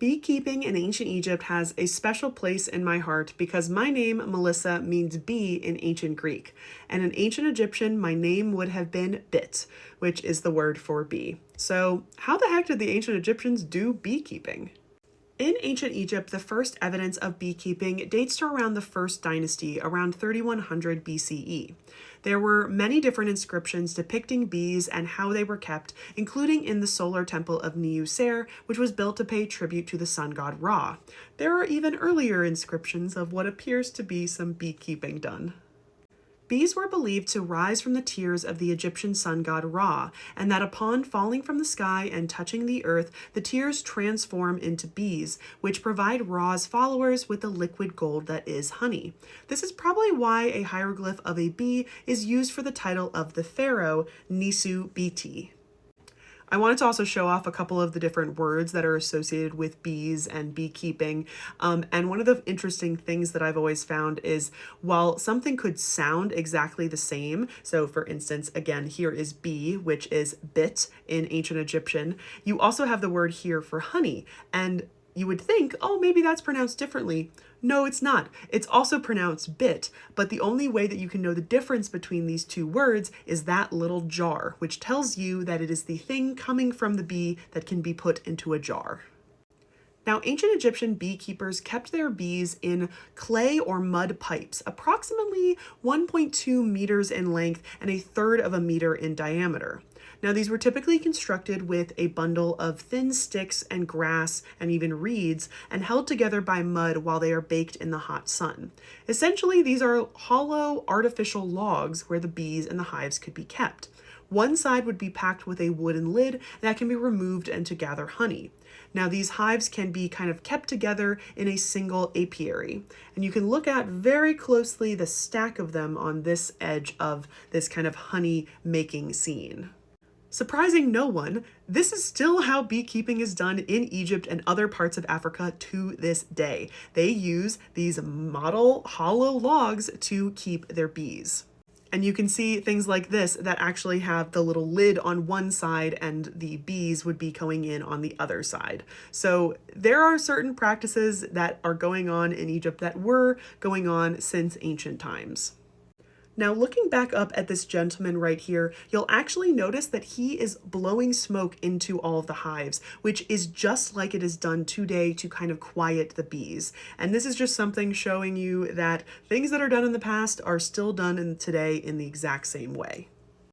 Beekeeping in ancient Egypt has a special place in my heart because my name, Melissa, means bee in ancient Greek. And in ancient Egyptian, my name would have been Bit, which is the word for bee. So, how the heck did the ancient Egyptians do beekeeping? In ancient Egypt, the first evidence of beekeeping dates to around the First Dynasty, around 3100 BCE. There were many different inscriptions depicting bees and how they were kept, including in the solar temple of Niuser, which was built to pay tribute to the sun god Ra. There are even earlier inscriptions of what appears to be some beekeeping done. Bees were believed to rise from the tears of the Egyptian sun god Ra, and that upon falling from the sky and touching the earth, the tears transform into bees, which provide Ra's followers with the liquid gold that is honey. This is probably why a hieroglyph of a bee is used for the title of the pharaoh, Nisu Biti. I wanted to also show off a couple of the different words that are associated with bees and beekeeping. And one of the interesting things that I've always found is while something could sound exactly the same, so for instance, again, here is bee, which is bit in ancient Egyptian, you also have the word here for honey. And you would think, oh, maybe that's pronounced differently. No, it's not. It's also pronounced bit, but the only way that you can know the difference between these two words is that little jar, which tells you that it is the thing coming from the bee that can be put into a jar. Now, ancient Egyptian beekeepers kept their bees in clay or mud pipes, approximately 1.2 meters in length and a third of a meter in diameter. Now, these were typically constructed with a bundle of thin sticks and grass and even reeds and held together by mud while they are baked in the hot sun. Essentially, these are hollow artificial logs where the bees and the hives could be kept. One side would be packed with a wooden lid that can be removed and to gather honey. Now, these hives can be kind of kept together in a single apiary, and you can look at very closely the stack of them on this edge of this kind of honey making scene. Surprising no one, this is still how beekeeping is done in Egypt and other parts of Africa to this day. They use these model hollow logs to keep their bees. And you can see things like this that actually have the little lid on one side and the bees would be going in on the other side. So there are certain practices that are going on in Egypt that were going on since ancient times. Now, looking back up at this gentleman right here, you'll actually notice that he is blowing smoke into all of the hives, which is just like it is done today to kind of quiet the bees. And this is just something showing you that things that are done in the past are still done today in the exact same way.